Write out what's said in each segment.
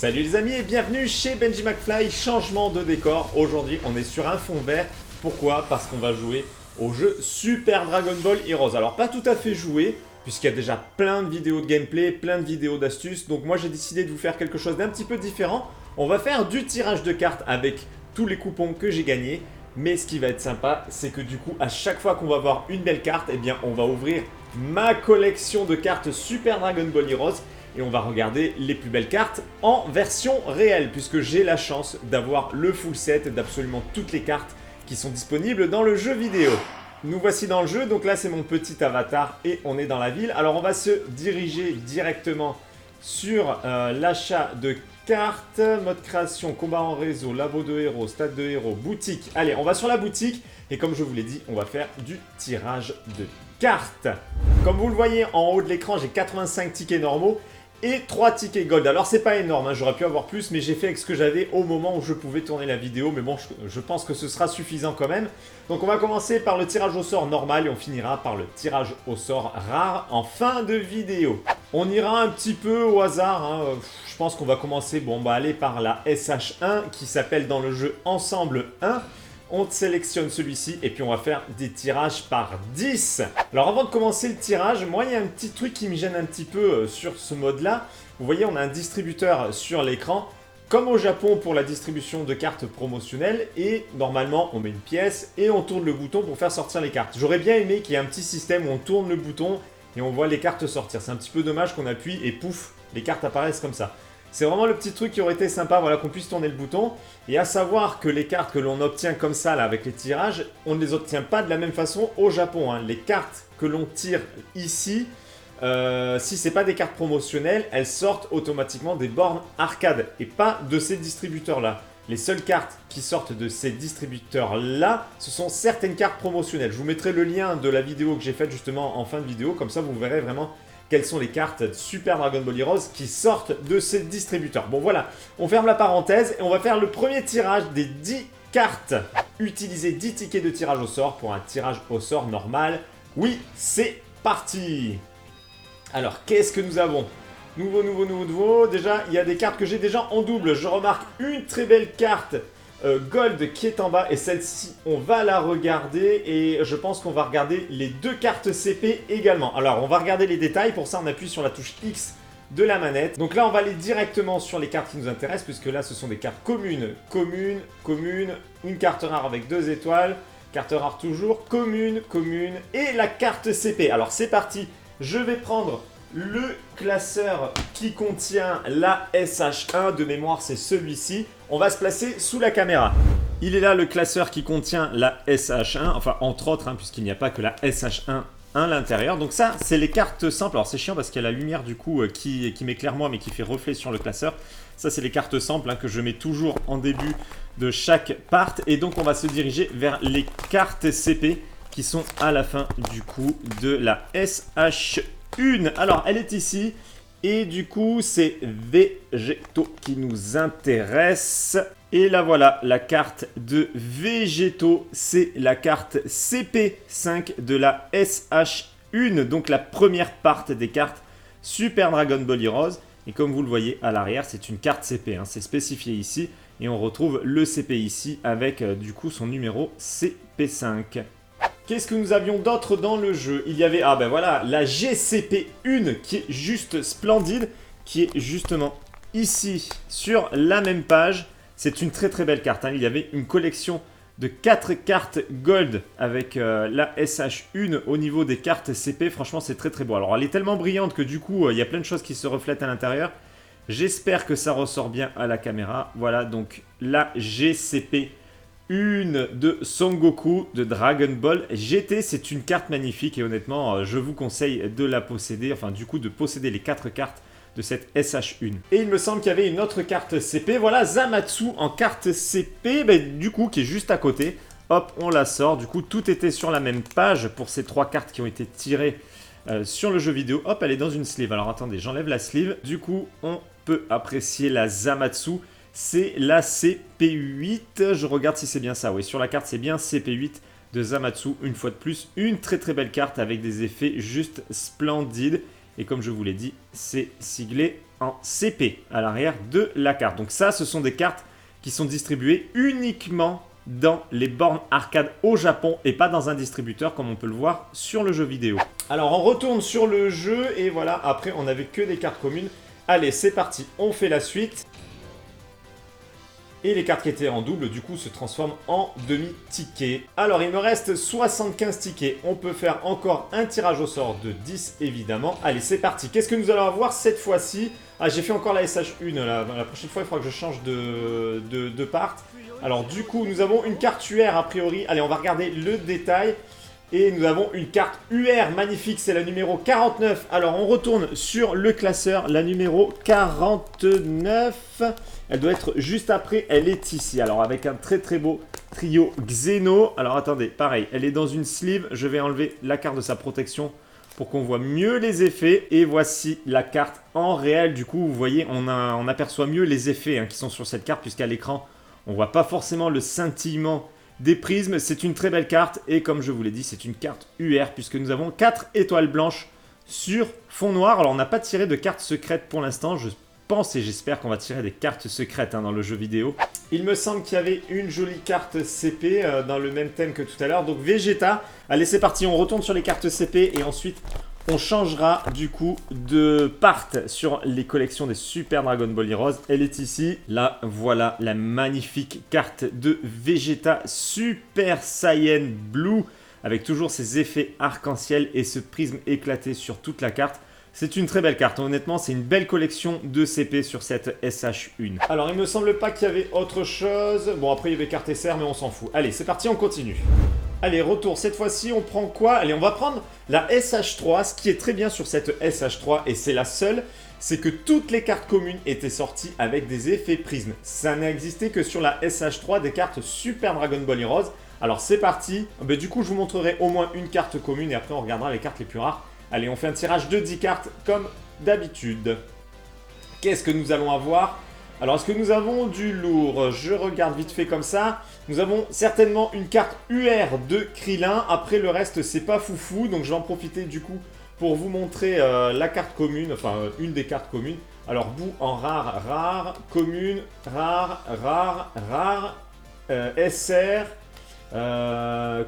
Salut les amis et bienvenue chez Benji McFly, changement de décor. Aujourd'hui on est sur un fond vert. Pourquoi? Parce qu'on va jouer au jeu Super Dragon Ball Heroes. Alors pas tout à fait joué, puisqu'il y a déjà plein de vidéos de gameplay, plein de vidéos d'astuces. Donc moi j'ai décidé de vous faire quelque chose d'un petit peu différent. On va faire du tirage de cartes avec tous les coupons que j'ai gagnés. Mais ce qui va être sympa, c'est que du coup à chaque fois qu'on va avoir une belle carte, eh bien on va ouvrir ma collection de cartes Super Dragon Ball Heroes. Et on va regarder les plus belles cartes en version réelle, puisque j'ai la chance d'avoir le full set d'absolument toutes les cartes qui sont disponibles dans le jeu vidéo. Nous voici dans le jeu, donc là c'est mon petit avatar et on est dans la ville. Alors on va se diriger directement sur l'achat de cartes, mode création, combat en réseau, labo de héros, stade de héros, boutique. Allez, on va sur la boutique et comme je vous l'ai dit, on va faire du tirage de cartes. Comme vous le voyez en haut de l'écran, j'ai 85 tickets normaux et 3 tickets gold. Alors c'est pas énorme, hein, j'aurais pu avoir plus, mais j'ai fait avec ce que j'avais au moment où je pouvais tourner la vidéo. Mais bon, je pense que ce sera suffisant quand même. Donc on va commencer par le tirage au sort normal et on finira par le tirage au sort rare en fin de vidéo. On ira un petit peu au hasard, hein. Je pense qu'on va commencer, bon bah aller par la SH1 qui s'appelle dans le jeu Ensemble 1. On sélectionne celui-ci et puis on va faire des tirages par 10. Alors avant de commencer le tirage, moi il y a un petit truc qui me gêne un petit peu sur ce mode-là. Vous voyez, on a un distributeur sur l'écran, comme au Japon pour la distribution de cartes promotionnelles. Et normalement, on met une pièce et on tourne le bouton pour faire sortir les cartes. J'aurais bien aimé qu'il y ait un petit système où on tourne le bouton et on voit les cartes sortir. C'est un petit peu dommage qu'on appuie et pouf, les cartes apparaissent comme ça. C'est vraiment le petit truc qui aurait été sympa, voilà, qu'on puisse tourner le bouton. Et à savoir que les cartes que l'on obtient comme ça, là, avec les tirages, on ne les obtient pas de la même façon au Japon, hein. Les cartes que l'on tire ici, si ce n'est pas des cartes promotionnelles, elles sortent automatiquement des bornes arcade et pas de ces distributeurs-là. Les seules cartes qui sortent de ces distributeurs-là, ce sont certaines cartes promotionnelles. Je vous mettrai le lien de la vidéo que j'ai faite justement en fin de vidéo, comme ça vous verrez vraiment quelles sont les cartes Super Dragon Ball Heroes qui sortent de ces distributeurs. Bon voilà, on ferme la parenthèse et on va faire le premier tirage des 10 cartes. Utilisez 10 tickets de tirage au sort pour un tirage au sort normal. Oui, c'est parti. Alors, qu'est-ce que nous avons? Nouveau. Déjà, il y a des cartes que j'ai déjà en double. Je remarque une très belle carte Gold qui est en bas et celle-ci on va la regarder et je pense qu'on va regarder les deux cartes CP également. Alors on va regarder les détails, pour ça on appuie sur la touche X de la manette. Donc là on va aller directement sur les cartes qui nous intéressent puisque là ce sont des cartes communes, une carte rare avec 2 étoiles, carte rare toujours, commune et la carte CP. Alors c'est parti, je vais prendre le classeur qui contient la SH1, de mémoire c'est celui-ci. On va se placer sous la caméra. Il est là le classeur qui contient la SH1, enfin entre autres, hein, puisqu'il n'y a pas que la SH1 à l'intérieur. Donc ça, c'est les cartes simples. Alors c'est chiant parce qu'il y a la lumière du coup qui m'éclaire moi, mais qui fait reflet sur le classeur. Ça, c'est les cartes simples hein, que je mets toujours en début de chaque part. Et donc on va se diriger vers les cartes CP qui sont à la fin du coup de la SH1. Alors, elle est ici. Et du coup, c'est Végétaux qui nous intéresse. Et là, voilà, la carte de Végétaux. C'est la carte CP5 de la SH1. Donc, la première part des cartes Super Dragon Ball Heroes. Et comme vous le voyez à l'arrière, c'est une carte CP. Hein, c'est spécifié ici. Et on retrouve le CP ici avec, du coup, son numéro CP5. Qu'est-ce que nous avions d'autre dans le jeu? Il y avait, ah ben voilà, la GCP1 qui est juste splendide, qui est justement ici sur la même page. C'est une très très belle carte, hein. Il y avait une collection de 4 cartes gold avec la SH1 au niveau des cartes CP. Franchement, c'est très très beau. Alors, elle est tellement brillante que du coup, il y a plein de choses qui se reflètent à l'intérieur. J'espère que ça ressort bien à la caméra. Voilà, donc la GCP1 de Son Goku de Dragon Ball GT. C'est une carte magnifique et honnêtement, je vous conseille de la posséder. Enfin, du coup, de posséder les 4 cartes de cette SH1. Et il me semble qu'il y avait une autre carte CP. Voilà, Zamatsu en carte CP, ben, du coup, qui est juste à côté. Hop, on la sort. Du coup, tout était sur la même page pour ces 3 cartes qui ont été tirées sur le jeu vidéo. Hop, elle est dans une sleeve. Alors, attendez, j'enlève la sleeve. Du coup, on peut apprécier la Zamatsu. C'est la CP8. Je regarde si c'est bien ça. Oui, sur la carte, c'est bien CP8 de Zamatsu. Une fois de plus, une très très belle carte avec des effets juste splendides. Et comme je vous l'ai dit, c'est siglé en CP à l'arrière de la carte. Donc ça, ce sont des cartes qui sont distribuées uniquement dans les bornes arcade au Japon et pas dans un distributeur comme on peut le voir sur le jeu vidéo. Alors on retourne sur le jeu et voilà, après on n'avait que des cartes communes. Allez, c'est parti, on fait la suite. Et les cartes qui étaient en double, du coup, se transforment en demi-tickets. Alors, il me reste 75 tickets. On peut faire encore un tirage au sort de 10, évidemment. Allez, c'est parti. Qu'est-ce que nous allons avoir cette fois-ci? Ah, j'ai fait encore la SH1. La prochaine fois, il faudra que je change de part. Alors, du coup, nous avons une carte UR, a priori. Allez, on va regarder le détail. Et nous avons une carte UR magnifique, c'est la numéro 49. Alors, on retourne sur le classeur, la numéro 49. Elle doit être juste après, elle est ici. Alors, avec un très très beau trio Xeno. Alors, attendez, pareil, elle est dans une sleeve. Je vais enlever la carte de sa protection pour qu'on voit mieux les effets. Et voici la carte en réel. Du coup, vous voyez, on aperçoit mieux les effets qui sont sur cette carte, puisqu'à l'écran, on ne voit pas forcément le scintillement des prismes. C'est une très belle carte et comme je vous l'ai dit, c'est une carte UR puisque nous avons 4 étoiles blanches sur fond noir. Alors on n'a pas tiré de cartes secrètes pour l'instant, je pense et j'espère qu'on va tirer des cartes secrètes dans le jeu vidéo. Il me semble qu'il y avait une jolie carte CP dans le même thème que tout à l'heure, donc Vegeta. Allez, c'est parti, on retourne sur les cartes CP et ensuite on changera du coup de part sur les collections des Super Dragon Ball Heroes. Elle est ici. Là, voilà la magnifique carte de Vegeta Super Saiyan Blue avec toujours ses effets arc-en-ciel et ce prisme éclaté sur toute la carte. C'est une très belle carte. Honnêtement, c'est une belle collection de CP sur cette SH1. Alors, il me semble pas qu'il y avait autre chose. Bon, après, il y avait carte SR, mais on s'en fout. Allez, c'est parti, on continue. Allez, retour. Cette fois-ci, on prend quoi? Allez, on va prendre la SH3. Ce qui est très bien sur cette SH3, et c'est la seule, c'est que toutes les cartes communes étaient sorties avec des effets prismes. Ça n'a existé que sur la SH3 des cartes Super Dragon Ball Heroes. Alors, c'est parti. Du coup, je vous montrerai au moins une carte commune et après, on regardera les cartes les plus rares. Allez, on fait un tirage de 10 cartes comme d'habitude. Qu'est-ce que nous allons avoir? Alors, est-ce que nous avons du lourd? Je regarde vite fait comme ça. Nous avons certainement une carte UR de Krillin. Après, le reste, c'est pas foufou. Donc, je vais en profiter du coup pour vous montrer la carte commune. Enfin, une des cartes communes. Alors, bout en rare, rare, commune, rare, rare, rare, SR,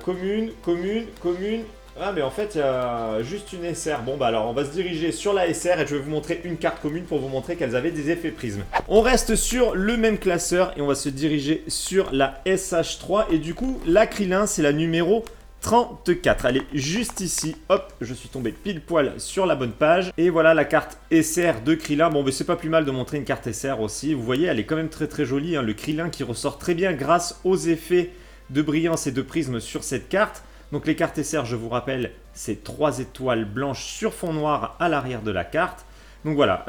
commune, commune, commune. Ah mais en fait il y a juste une SR. Bon bah alors on va se diriger sur la SR et je vais vous montrer une carte commune pour vous montrer qu'elles avaient des effets prismes. On reste sur le même classeur et on va se diriger sur la SH3 et du coup la Krillin c'est la numéro 34. Elle est juste ici. Hop, je suis tombé pile poil sur la bonne page. Et voilà la carte SR de Krillin. Bon, mais c'est pas plus mal de montrer une carte SR aussi. Vous voyez, elle est quand même très très jolie. Le Krillin qui ressort très bien grâce aux effets de brillance et de prisme sur cette carte. Donc les cartes SR, je vous rappelle, c'est 3 étoiles blanches sur fond noir à l'arrière de la carte. Donc voilà,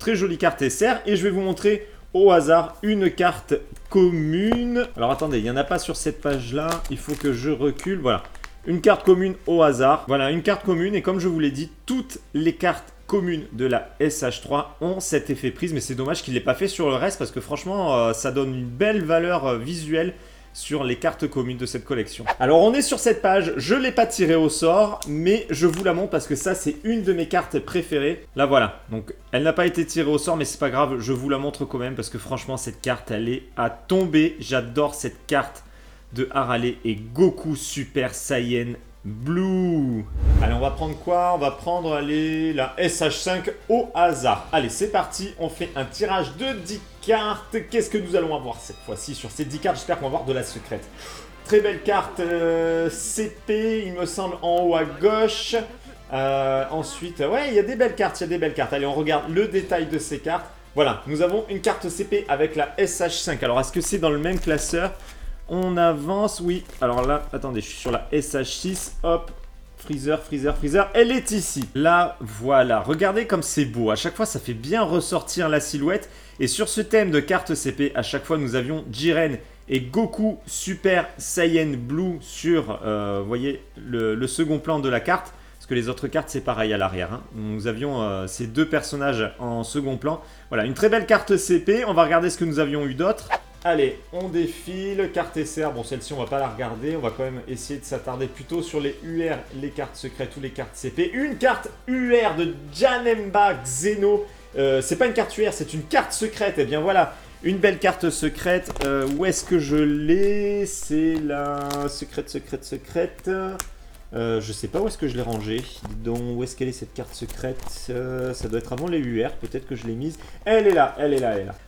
très jolie carte SR. Et je vais vous montrer au hasard une carte commune. Alors attendez, il n'y en a pas sur cette page-là. Il faut que je recule. Voilà, une carte commune au hasard. Voilà, une carte commune. Et comme je vous l'ai dit, toutes les cartes communes de la SH3 ont cet effet prisme. Et c'est dommage qu'il ne l'ait pas fait sur le reste parce que franchement, ça donne une belle valeur visuelle sur les cartes communes de cette collection. Alors on est sur cette page, je ne l'ai pas tirée au sort, mais je vous la montre parce que ça c'est une de mes cartes préférées. Là voilà, donc elle n'a pas été tirée au sort mais c'est pas grave, je vous la montre quand même parce que franchement cette carte elle est à tomber. J'adore cette carte de Harale et Goku Super Saiyan Blue. Allez, on va prendre quoi? On va prendre la SH5 au hasard. Allez, c'est parti, on fait un tirage de 10 cartes. Qu'est-ce que nous allons avoir cette fois-ci sur ces 10 cartes? J'espère qu'on va avoir de la secrète. Très belle carte CP, il me semble, en haut à gauche. Ensuite, ouais, il y a des belles cartes, Allez, on regarde le détail de ces cartes. Voilà, nous avons une carte CP avec la SH5. Alors, est-ce que c'est dans le même classeur? On avance, oui. Alors là, attendez, je suis sur la SH6. Hop, Freezer, Freezer, Freezer. Elle est ici. Là, voilà. Regardez comme c'est beau. À chaque fois, ça fait bien ressortir la silhouette. Et sur ce thème de carte CP, à chaque fois, nous avions Jiren et Goku Super Saiyan Blue sur, vous voyez, le second plan de la carte. Parce que les autres cartes, c'est pareil à l'arrière. Nous avions ces deux personnages en second plan. Voilà, une très belle carte CP. On va regarder ce que nous avions eu d'autres. Allez, on défile, carte SR, bon celle-ci on va pas la regarder, on va quand même essayer de s'attarder plutôt sur les UR, les cartes secrètes ou les cartes CP. Une carte UR de Janemba Xeno C'est pas une carte UR, c'est une carte secrète. Et bien voilà, une belle carte secrète. Où est-ce que je l'ai? C'est la secrète. Je sais pas où est-ce que je l'ai rangée. Donc où est-ce qu'elle est cette carte secrète? Ça doit être avant les UR, peut-être que je l'ai mise. Elle est là.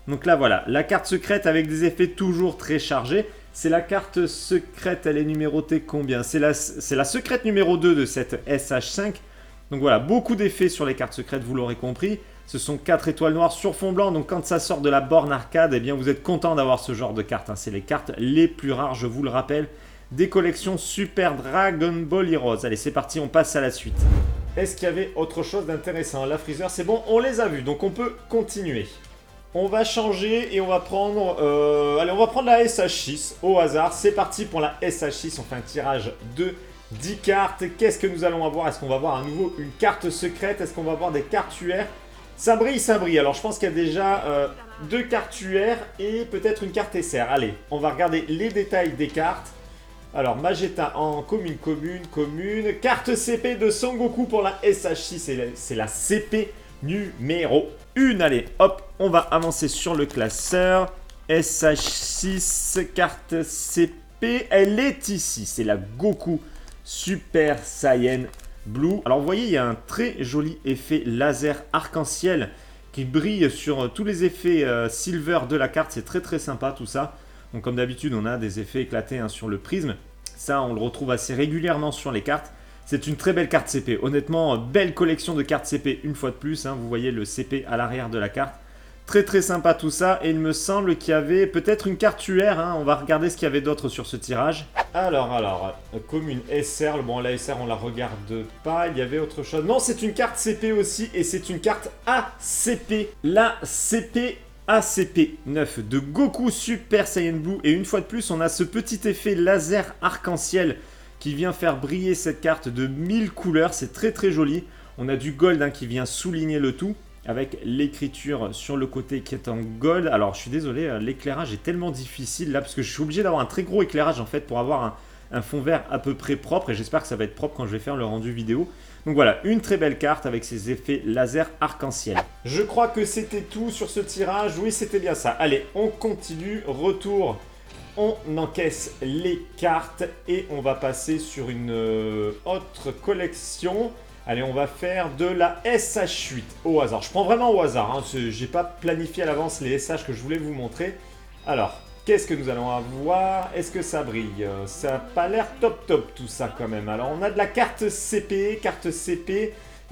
Donc là voilà, la carte secrète avec des effets toujours très chargés. C'est la carte secrète, elle est numérotée combien? C'est la secrète numéro 2 de cette SH5. Donc voilà, beaucoup d'effets sur les cartes secrètes, vous l'aurez compris. Ce sont 4 étoiles noires sur fond blanc, donc quand ça sort de la borne arcade, eh bien vous êtes content d'avoir ce genre de cartes. C'est les cartes les plus rares, je vous le rappelle, des collections Super Dragon Ball Heroes. Allez, c'est parti, on passe à la suite. Est-ce qu'il y avait autre chose d'intéressant? La Freezer, c'est bon, on les a vus, donc on peut continuer. On va changer et on va prendre... allez, on va prendre la SH6 au hasard. C'est parti pour la SH6. On fait un tirage de 10 cartes. Qu'est-ce que nous allons avoir? Est-ce qu'on va avoir à nouveau une carte secrète? Est-ce qu'on va avoir des cartes UR? Ça brille, ça brille. Alors, je pense qu'il y a déjà 2 cartes UR et peut-être une carte SR. Allez, on va regarder les détails des cartes. Alors, Magetta en commune. Carte CP de Son Goku pour la SH6. C'est la CP numéro 1. Allez, hop, on va avancer sur le classeur. SH6, carte CP, elle est ici. C'est la Goku Super Saiyan Blue. Alors, vous voyez, il y a un très joli effet laser arc-en-ciel qui brille sur tous les effets silver de la carte. C'est très sympa tout ça. Donc, comme d'habitude, on a des effets éclatés sur le prisme. Ça, on le retrouve assez régulièrement sur les cartes. C'est une très belle carte CP. Honnêtement, belle collection de cartes CP une fois de plus. Vous voyez le CP à l'arrière de la carte. Très sympa tout ça. Et il me semble qu'il y avait peut-être une carte UR. On va regarder ce qu'il y avait d'autre sur ce tirage. Alors, commune SR. Bon, la SR, on la regarde pas. Il y avait autre chose. Non, c'est une carte CP aussi. Et c'est une carte ACP. La CP ACP 9 de Goku Super Saiyan Blue. Et une fois de plus, on a ce petit effet laser arc-en-ciel qui vient faire briller cette carte de 1000 couleurs. C'est très joli. On a du gold qui vient souligner le tout avec l'écriture sur le côté qui est en gold. Alors, je suis désolé, l'éclairage est tellement difficile là parce que je suis obligé d'avoir un très gros éclairage en fait pour avoir un fond vert à peu près propre. Et j'espère que ça va être propre quand je vais faire le rendu vidéo. Donc voilà, une très belle carte avec ses effets laser arc-en-ciel. Je crois que c'était tout sur ce tirage. Oui, c'était bien ça. Allez, on continue. Retour. On encaisse les cartes et on va passer sur une autre collection. Allez, on va faire de la SH8 au hasard. Je prends vraiment au hasard. J'ai pas planifié à l'avance les SH que je voulais vous montrer. Alors, qu'est-ce que nous allons avoir? Est-ce que ça brille? Ça n'a pas l'air top tout ça quand même. Alors, on a de la carte CP.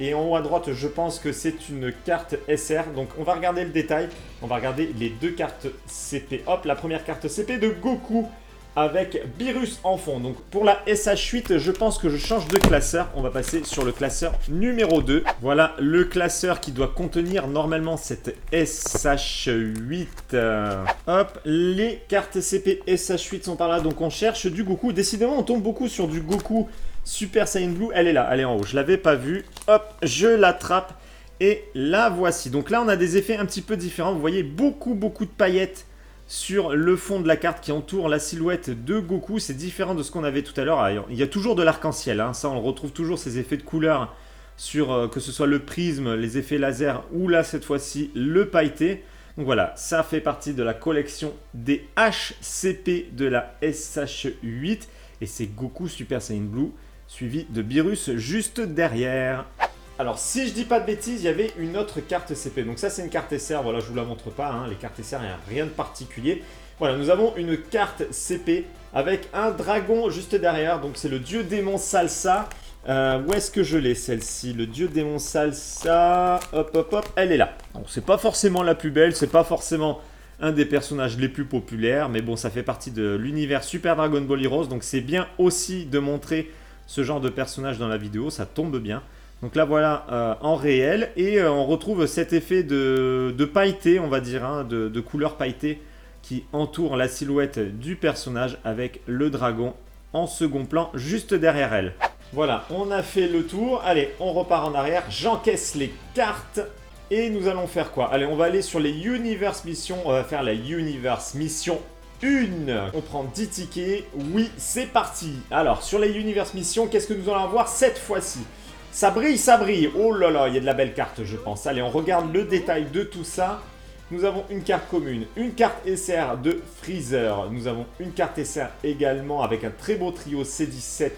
Et en haut à droite, je pense que c'est une carte SR. Donc, on va regarder le détail. On va regarder les 2 cartes CP. Hop, la première carte CP de Goku avec Beerus en fond. Donc, pour la SH8, je pense que je change de classeur. On va passer sur le classeur numéro 2. Voilà le classeur qui doit contenir normalement cette SH8. Hop, les cartes CP SH8 sont par là. Donc, on cherche du Goku. Décidément, on tombe beaucoup sur du Goku Super Saiyan Blue, elle est là, elle est en haut. Je l'avais pas vue. Hop, je l'attrape et la voici. Donc là, on a des effets un petit peu différents. Vous voyez beaucoup de paillettes sur le fond de la carte qui entoure la silhouette de Goku. C'est différent de ce qu'on avait tout à l'heure. Il y a toujours de l'arc-en-ciel. Ça, on le retrouve toujours, ces effets de couleur sur que ce soit le prisme, les effets laser ou là, cette fois-ci, le pailleté. Donc voilà, ça fait partie de la collection des HCP de la SH8. Et c'est Goku Super Saiyan Blue, suivi de Beerus juste derrière. Alors, si je dis pas de bêtises, il y avait une autre carte CP. Donc ça, c'est une carte SR. Voilà, je vous la montre pas. Les cartes SR, il n'y a rien de particulier. Voilà, nous avons une carte CP avec un dragon juste derrière. Donc, c'est le dieu démon Salsa. Où est-ce que je l'ai, celle-ci? Le dieu démon Salsa. Hop, elle est là. Donc, c'est pas forcément la plus belle. C'est pas forcément un des personnages les plus populaires. Mais bon, ça fait partie de l'univers Super Dragon Ball Heroes. Donc, c'est bien aussi de montrer ce genre de personnage dans la vidéo. Ça tombe bien. Donc là, voilà, en réel. Et on retrouve cet effet de pailleté, on va dire, de couleur pailletée qui entoure la silhouette du personnage avec le dragon en second plan juste derrière elle. Voilà, on a fait le tour. Allez, on repart en arrière. J'encaisse les cartes. Et nous allons faire quoi? Allez, on va aller sur les Universe Missions. On va faire la Universe Mission 1. On prend 10 tickets. Oui, c'est parti. Alors, sur les Universe Missions, qu'est-ce que nous allons avoir cette fois-ci? Ça brille, ça brille. Oh là là, il y a de la belle carte, je pense. Allez, on regarde le détail de tout ça. Nous avons une carte commune, une carte SR de Freezer. Nous avons une carte SR également avec un très beau trio C17.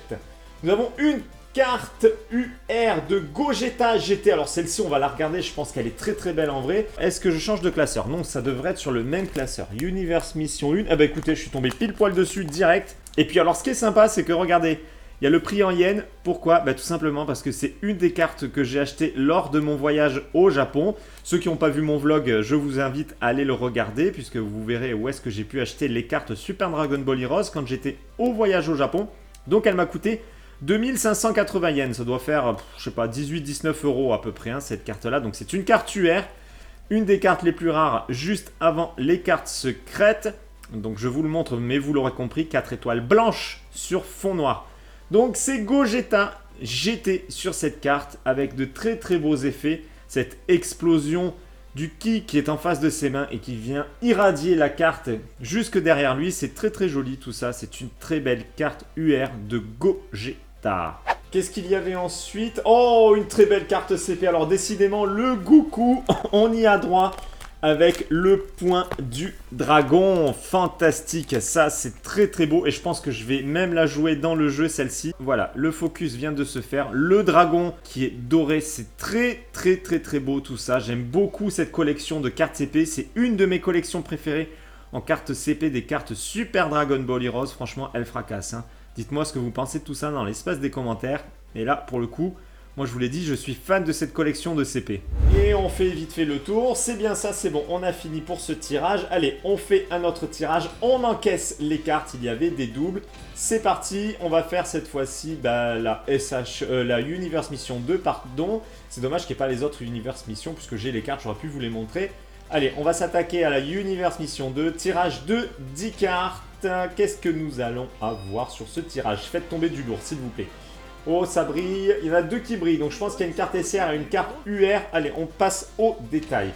Nous avons une carte UR de Gogeta GT. Alors celle-ci, on va la regarder. Je pense qu'elle est très très belle en vrai. Est-ce que je change de classeur? Non, ça devrait être sur le même classeur. Universe Mission 1. Ah bah écoutez, je suis tombé pile poil dessus direct. Et puis alors, ce qui est sympa, c'est que regardez, il y a le prix en yens. Pourquoi? Bah, tout simplement parce que c'est une des cartes que j'ai achetées lors de mon voyage au Japon. Ceux qui n'ont pas vu mon vlog, je vous invite à aller le regarder puisque vous verrez où est-ce que j'ai pu acheter les cartes Super Dragon Ball Heroes quand j'étais au voyage au Japon. Donc elle m'a coûté 2580 yens. Ça doit faire, je sais pas, 18-19 € à peu près hein, cette carte-là. Donc c'est une carte UR, une des cartes les plus rares juste avant les cartes secrètes. Donc je vous le montre, mais vous l'aurez compris, 4 étoiles blanches sur fond noir. Donc c'est Gogeta GT sur cette carte avec de très très beaux effets. Cette explosion du ki qui est en face de ses mains et qui vient irradier la carte jusque derrière lui. C'est très très joli tout ça. C'est une très belle carte UR de Gogeta. Qu'est-ce qu'il y avait ensuite? Oh, une très belle carte CP. Alors décidément le Goku, on y a droit. Avec le point du dragon, fantastique, ça c'est très très beau et je pense que je vais même la jouer dans le jeu celle-ci. Voilà, le focus vient de se faire, le dragon qui est doré, c'est très très très très beau tout ça. J'aime beaucoup cette collection de cartes CP, c'est une de mes collections préférées en cartes CP des cartes Super Dragon Ball Heroes, franchement elle fracasse. Hein. Dites-moi ce que vous pensez de tout ça dans l'espace des commentaires et là pour le coup... Moi, je vous l'ai dit, je suis fan de cette collection de CP. Et on fait vite fait le tour. C'est bien ça, c'est bon. On a fini pour ce tirage. Allez, on fait un autre tirage. On encaisse les cartes. Il y avait des doubles. C'est parti. On va faire cette fois-ci la Universe Mission 2, pardon. C'est dommage qu'il n'y ait pas les autres Universe Mission, puisque j'ai les cartes, j'aurais pu vous les montrer. Allez, on va s'attaquer à la Universe Mission 2. Tirage de 10 cartes. Qu'est-ce que nous allons avoir sur ce tirage? Faites tomber du lourd, s'il vous plaît. Oh, ça brille. Il y en a deux qui brillent. Donc, je pense qu'il y a une carte SR et une carte UR. Allez, on passe au détail.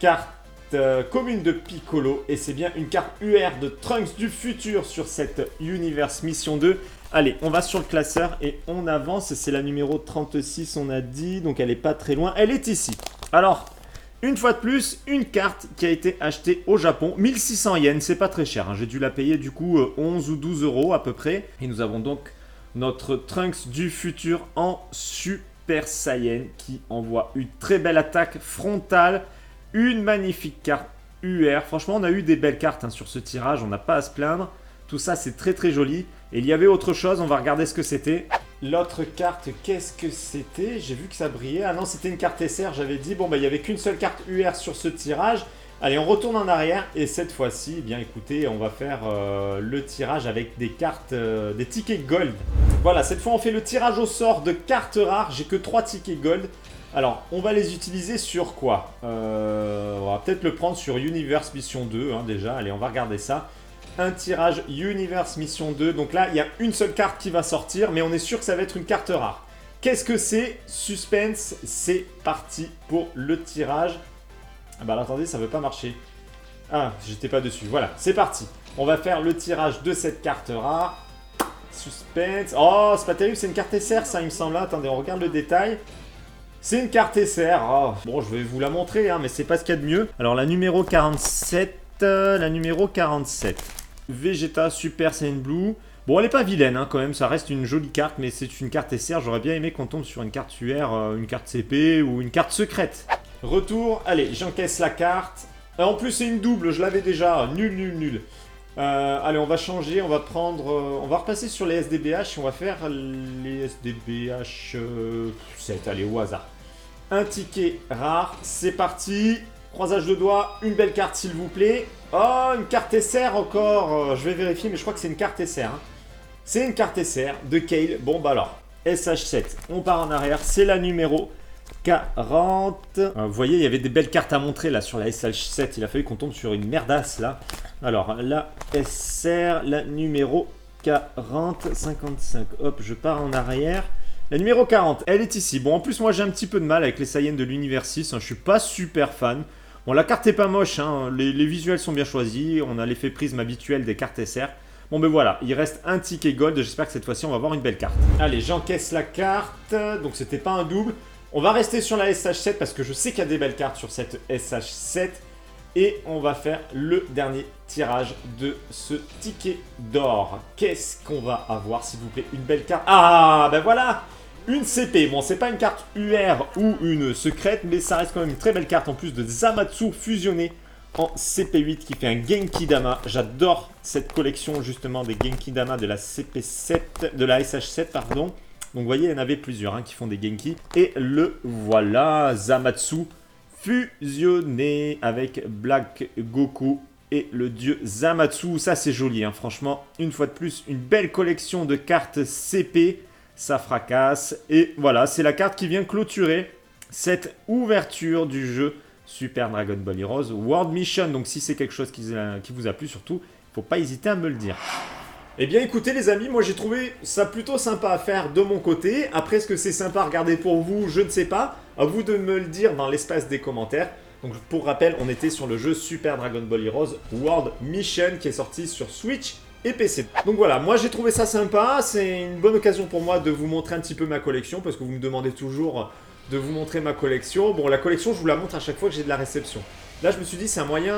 Carte commune de Piccolo. Et c'est bien une carte UR de Trunks du futur sur cette Universe Mission 2. Allez, on va sur le classeur et on avance. C'est la numéro 36, on a dit. Donc, elle n'est pas très loin. Elle est ici. Alors, une fois de plus, une carte qui a été achetée au Japon. 1600 yens, c'est pas très cher. Hein. J'ai dû la payer du coup 11 ou 12 € à peu près. Et nous avons donc... notre Trunks du futur en Super Saiyan qui envoie une très belle attaque frontale, une magnifique carte UR. Franchement, on a eu des belles cartes hein, sur ce tirage, on n'a pas à se plaindre. Tout ça, c'est très très joli. Et il y avait autre chose, on va regarder ce que c'était. L'autre carte, qu'est-ce que c'était? J'ai vu que ça brillait. Ah non, c'était une carte SR, j'avais dit. Bon, bah, il n'y avait qu'une seule carte UR sur ce tirage. Allez, on retourne en arrière et cette fois-ci, eh bien écoutez, on va faire le tirage avec des cartes, des tickets gold. Voilà, cette fois on fait le tirage au sort de cartes rares. J'ai que 3 tickets gold. Alors, on va les utiliser sur quoi? On va peut-être le prendre sur Universe Mission 2 hein, déjà. Allez, on va regarder ça. Un tirage Universe Mission 2. Donc là, il y a une seule carte qui va sortir, mais on est sûr que ça va être une carte rare. Qu'est-ce que c'est? Suspense, c'est parti pour le tirage. Ah bah attendez, ça veut pas marcher. Ah, j'étais pas dessus. Voilà, c'est parti. On va faire le tirage de cette carte rare. Suspense. Oh, c'est pas terrible, c'est une carte SR ça, il me semble. Attendez, on regarde le détail. C'est une carte SR. Oh, bon, je vais vous la montrer, hein, mais c'est pas ce qu'il y a de mieux. Alors, la numéro 47. Vegeta Super Saiyan Blue. Bon, elle est pas vilaine hein, quand même, ça reste une jolie carte, mais c'est une carte SR. J'aurais bien aimé qu'on tombe sur une carte UR, une carte CP ou une carte secrète. Retour, allez, j'encaisse la carte. En plus, c'est une double, je l'avais déjà. Nul, nul, nul. Allez, on va changer, on va prendre... on va repasser sur les SDBH et on va faire les SDBH 7, allez, au hasard. Un ticket rare, c'est parti. Croisage de doigts, une belle carte s'il vous plaît. Oh, une carte SR encore. Je vais vérifier, mais je crois que c'est une carte SR. Hein. C'est une carte SR de Kale. Bon, bah alors, SH7, on part en arrière, c'est la numéro 40. Vous voyez, il y avait des belles cartes à montrer là sur la SH7. Il a fallu qu'on tombe sur une merdasse là. Alors, la SR, la numéro 40, 55. Hop, je pars en arrière. La numéro 40, elle est ici. Bon, en plus, moi, j'ai un petit peu de mal avec les Saiyans de l'univers 6. Hein, je suis pas super fan. Bon, la carte est pas moche. Hein, les visuels sont bien choisis. On a l'effet prisme habituel des cartes SR. Bon ben voilà, il reste un ticket gold, j'espère que cette fois-ci on va avoir une belle carte. Allez, j'encaisse la carte, donc c'était pas un double. On va rester sur la SH7 parce que je sais qu'il y a des belles cartes sur cette SH7. Et on va faire le dernier tirage de ce ticket d'or. Qu'est-ce qu'on va avoir s'il vous plaît? Une belle carte. Ah ben voilà, une CP. Bon, c'est pas une carte UR ou une secrète, mais ça reste quand même une très belle carte en plus de Zamatsu fusionné en CP8 qui fait un Genki Dama. J'adore cette collection justement des Genki Dama de la CP7, de la SH7 pardon. Donc vous voyez, il y en avait plusieurs qui font des Genki. Et le voilà, Zamatsu fusionné avec Black Goku et le dieu Zamatsu. Ça c'est joli, franchement. Une fois de plus, une belle collection de cartes CP. Ça fracasse. Et voilà, c'est la carte qui vient clôturer cette ouverture du jeu Super Dragon Ball Heroes World Mission. Donc si c'est quelque chose qui vous a plu, surtout, il ne faut pas hésiter à me le dire. Eh bien écoutez les amis, moi j'ai trouvé ça plutôt sympa à faire de mon côté. Après, est-ce que c'est sympa à regarder pour vous? Je ne sais pas. À vous de me le dire dans l'espace des commentaires. Donc pour rappel, on était sur le jeu Super Dragon Ball Heroes World Mission qui est sorti sur Switch et PC. Donc voilà, moi j'ai trouvé ça sympa. C'est une bonne occasion pour moi de vous montrer un petit peu ma collection parce que vous me demandez toujours de vous montrer ma collection. Bon, la collection, je vous la montre à chaque fois que j'ai de la réception. Là, je me suis dit, c'est un moyen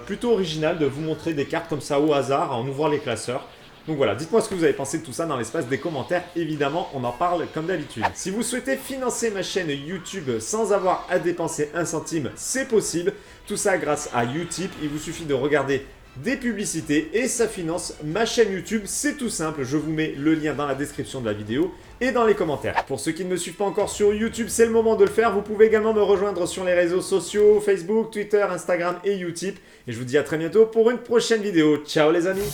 plutôt original de vous montrer des cartes comme ça au hasard en ouvrant les classeurs. Donc voilà, dites-moi ce que vous avez pensé de tout ça dans l'espace des commentaires. Évidemment, on en parle comme d'habitude. Si vous souhaitez financer ma chaîne YouTube sans avoir à dépenser un centime, c'est possible. Tout ça grâce à Utip. Il vous suffit de regarder des publicités et ça finance ma chaîne YouTube. C'est tout simple, je vous mets le lien dans la description de la vidéo et dans les commentaires. Pour ceux qui ne me suivent pas encore sur YouTube, c'est le moment de le faire. Vous pouvez également me rejoindre sur les réseaux sociaux, Facebook, Twitter, Instagram et Utip. Et je vous dis à très bientôt pour une prochaine vidéo. Ciao les amis!